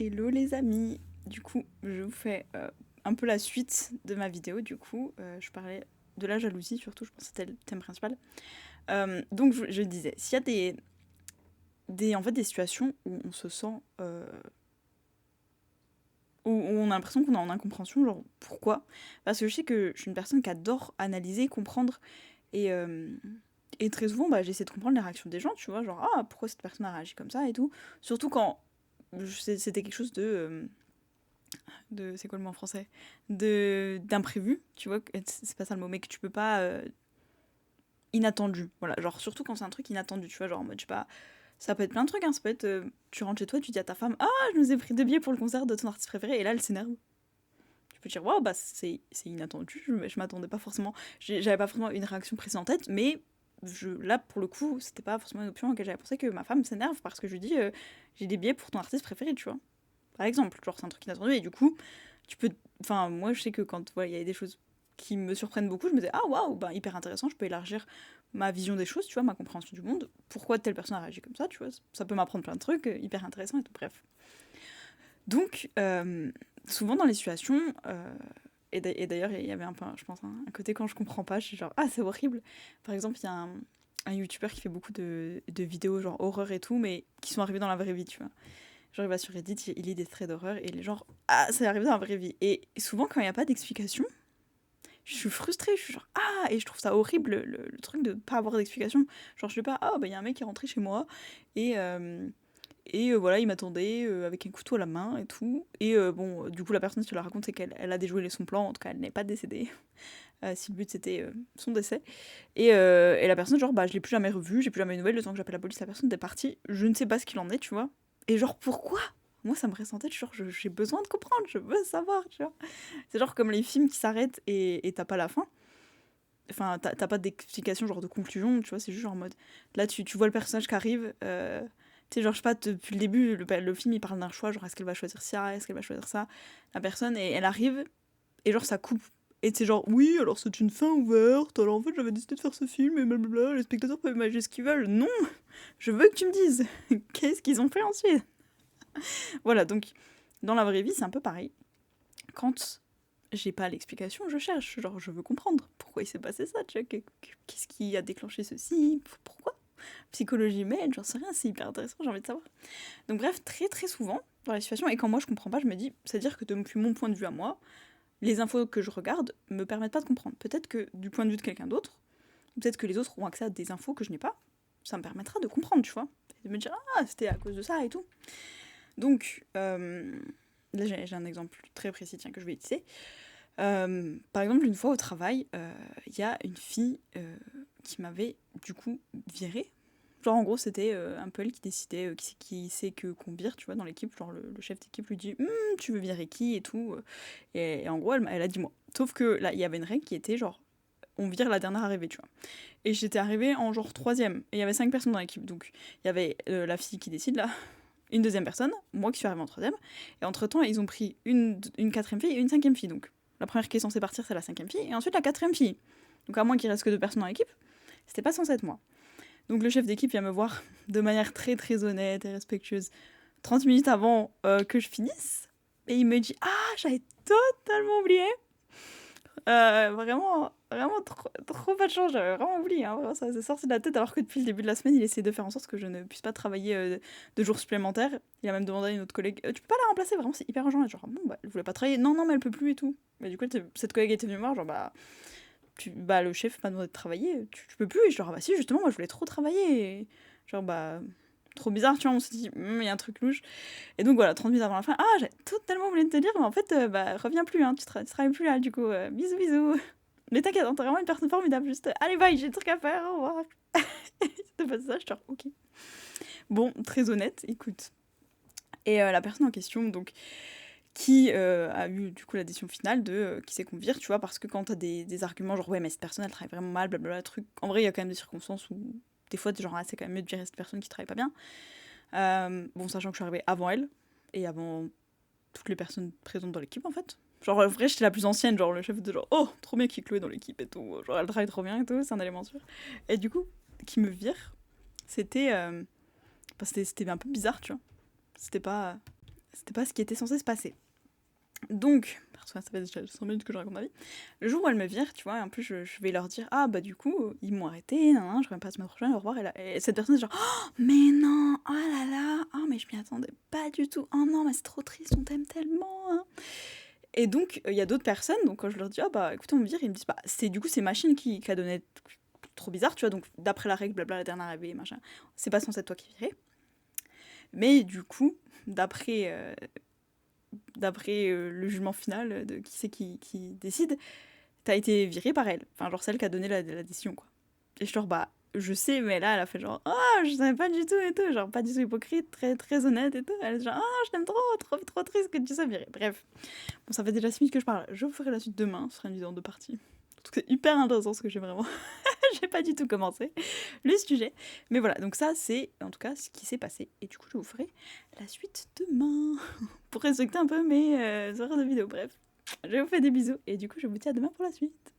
Hello les amis, du coup je vous fais un peu la suite de ma vidéo, je parlais de la jalousie surtout, je pense que c'était le thème principal. Donc je disais, s'il y a en fait, des situations où on se sent, où on a l'impression qu'on est en incompréhension, genre pourquoi? Parce que je sais que je suis une personne qui adore analyser, comprendre, et, euh, et très souvent j'essaie de comprendre les réactions des gens, tu vois, genre ah pourquoi cette personne a réagi comme ça et tout, surtout quand c'était quelque chose de c'est quoi le mot en français, de d'imprévu, tu vois, c'est pas ça le mot, mais que tu peux pas inattendu, voilà, genre surtout quand c'est un truc inattendu, tu vois, genre en mode je sais pas, ça peut être plein de trucs, hein, ça peut être tu rentres chez toi, tu dis à ta femme ah je nous ai pris 2 billets pour le concert de ton artiste préféré, et là elle s'énerve. Tu peux dire waouh, bah c'est inattendu, je m'attendais pas forcément, j'avais pas forcément une réaction précise en tête, mais là pour le coup c'était pas forcément une option à laquelle j'avais pensé, que ma femme s'énerve parce que je lui dis j'ai des billets pour ton artiste préféré, tu vois, par exemple, genre c'est un truc inattendu, et du coup tu peux, enfin moi je sais que quand voilà, il y a des choses qui me surprennent beaucoup, je me dis ah waouh, bah hyper intéressant, je peux élargir ma vision des choses, tu vois, ma compréhension du monde, pourquoi telle personne a réagi comme ça, tu vois, ça peut m'apprendre plein de trucs hyper intéressants et tout, bref. Donc souvent dans les situations et d'ailleurs il y avait un peu je pense un côté quand je comprends pas, je suis genre ah c'est horrible. Par exemple il y a un youtubeur qui fait beaucoup de vidéos genre horreur et tout, mais qui sont arrivées dans la vraie vie, tu vois. Genre, il va sur Reddit, il lit des traits d'horreur, et les gens, ah, ça arrive dans la vraie vie. Et souvent, quand il n'y a pas d'explication, je suis frustrée, je suis genre, ah, et je trouve ça horrible, le truc de pas avoir d'explication. Genre, je sais pas, ah, bah, il y a un mec qui est rentré chez moi, et voilà, il m'attendait avec un couteau à la main et tout. Et bon, du coup, la personne qui te la raconte, c'est qu'elle a déjoué son plan, en tout cas, elle n'est pas décédée. Si le but c'était son décès. Et la personne, genre, bah, je l'ai plus jamais revue, j'ai plus jamais eu de nouvelles, le temps que j'appelle la police, la personne est partie, je ne sais pas ce qu'il en est, tu vois. Et genre, pourquoi? Moi, ça me reste en tête, genre, j'ai besoin de comprendre, je veux savoir, tu vois. C'est genre comme les films qui s'arrêtent et t'as pas la fin. Enfin, t'as pas d'explication, genre de conclusion, tu vois, c'est juste genre en mode. Là, tu vois le personnage qui arrive, tu sais, genre, je sais pas, depuis le début, le film il parle d'un choix, genre, est-ce qu'elle va choisir ça, est-ce qu'elle va choisir ça, la personne, et elle arrive, et genre, ça coupe. Et c'est genre, oui, alors c'est une fin ouverte, alors en fait, j'avais décidé de faire ce film, et blablabla, les spectateurs peuvent imaginer ce qu'ils veulent. Non, je veux que tu me dises, qu'est-ce qu'ils ont fait ensuite. Voilà, donc dans la vraie vie, c'est un peu pareil. Quand j'ai pas l'explication, je cherche. Genre, je veux comprendre pourquoi il s'est passé ça, tu vois. Qu'est-ce qui a déclenché ceci, pourquoi. Psychologie humaine, j'en sais rien, c'est hyper intéressant, j'ai envie de savoir. Donc, bref, très très souvent, dans la situation, et quand moi je comprends pas, je me dis, c'est-à-dire que depuis mon point de vue à moi, les infos que je regarde me permettent pas de comprendre. Peut-être que du point de vue de quelqu'un d'autre, peut-être que les autres ont accès à des infos que je n'ai pas, ça me permettra de comprendre, tu vois. Et de me dire, ah, c'était à cause de ça et tout. Donc, là j'ai un exemple très précis, tiens, que je vais utiliser. Par exemple, une fois au travail, il y a une fille qui m'avait du coup virée. Genre en gros c'était un peu elle qui décidait qui c'est que qu'on vire, tu vois, dans l'équipe. Genre le chef d'équipe lui dit tu veux virer qui et tout. Et en gros elle a dit moi. Sauf que là il y avait une règle qui était genre on vire la dernière arrivée, tu vois. Et j'étais arrivée en genre troisième. Et il y avait 5 personnes dans l'équipe. Donc il y avait la fille qui décide là, une deuxième personne, moi qui suis arrivée en troisième. Et entre-temps, ils ont pris une quatrième fille et une cinquième fille. Donc la première qui est censée partir, c'est la cinquième fille. Et ensuite la quatrième fille. Donc à moins qu'il reste que 2 personnes dans l'équipe, c'était pas censé être moi. Donc le chef d'équipe vient me voir de manière très très honnête et respectueuse 30 minutes avant que je finisse. Et il me dit ah, j'avais totalement oublié. Vraiment trop pas de chance, j'avais vraiment oublié, hein, vraiment, ça s'est sorti de la tête, alors que depuis le début de la semaine, il essaie de faire en sorte que je ne puisse pas travailler de jours supplémentaires. Il a même demandé à une autre collègue, tu peux pas la remplacer, vraiment, c'est hyper urgent. Et genre, bon, bah, elle voulait pas travailler, non, mais elle peut plus et tout. Mais du coup, cette collègue était venue me voir, genre, bah, le chef m'a demandé de travailler, tu peux plus. Et genre, ah, bah si, justement, moi, je voulais trop travailler. Et genre, bah, trop bizarre, tu vois, on s'est dit, il y a un truc louche. Et donc voilà, 30 minutes avant la fin, ah, j'ai totalement oublié de te dire, mais en fait, bah, reviens plus, hein, tu travailles plus là, du coup, bisous, bisous. Mais t'inquiète, t'es vraiment une personne formidable, juste, allez, bye, j'ai des trucs à faire, au revoir. C'était pas ça, je te ok. Bon, très honnête, écoute. Et la personne en question, donc, qui a eu du coup la décision finale de qui c'est qu'on vire, tu vois, parce que quand t'as des arguments genre ouais, mais cette personne elle travaille vraiment mal, blablabla, truc. En vrai, il y a quand même des circonstances où des fois t'es genre ah, c'est quand même mieux de virer cette personne qui travaille pas bien. Bon, sachant que je suis arrivée avant elle et avant toutes les personnes présentes dans l'équipe en fait. Genre, en vrai, j'étais la plus ancienne, genre le chef de genre, oh, trop bien qu'il y ait Chloé dans l'équipe et tout, genre elle travaille trop bien et tout, c'est un élément sûr. Et du coup, qui me vire, c'était. C'était un peu bizarre, tu vois. C'était pas. C'était pas ce qui était censé se passer. Donc, parce que ça fait déjà 100 minutes que je raconte ma vie, le jour où elle me vire, tu vois, en plus je vais leur dire, ah bah du coup, ils m'ont arrêté, nan, nan, je reviens pas la semaine prochaine, au revoir, et cette personne est genre, oh, mais non, oh là là, oh mais je m'y attendais pas du tout, oh non, mais c'est trop triste, on t'aime tellement, hein. Et donc, il y a d'autres personnes, donc quand je leur dis, ah bah écoutez, on me vire, ils me disent, bah c'est machine qui a donné, trop bizarre, tu vois, donc d'après la règle, blabla, la dernière arrivée, machin, c'est pas censé être toi qui virais. Mais du coup, d'après le jugement final de qui c'est qui décide, t'as été virée par elle. Enfin, genre celle qui a donné la décision, quoi. Et je suis genre, bah, je sais, mais là, elle a fait genre, ah, je savais pas du tout et tout. Genre, pas du tout hypocrite, très, très honnête et tout. Elle est genre, ah, je t'aime trop, trop, trop triste que tu sois virée. Bref. Bon, ça fait déjà 6 minutes que je parle. Je vous ferai la suite demain. Ce sera une vidéo en 2 parties. Donc c'est hyper intéressant ce que j'ai vraiment. J'ai pas du tout commencé le sujet. Mais voilà, donc ça, c'est en tout cas ce qui s'est passé. Et du coup, je vous ferai la suite demain. Pour respecter un peu mes horaires de vidéo. Bref, je vous fais des bisous. Et du coup, je vous dis à demain pour la suite.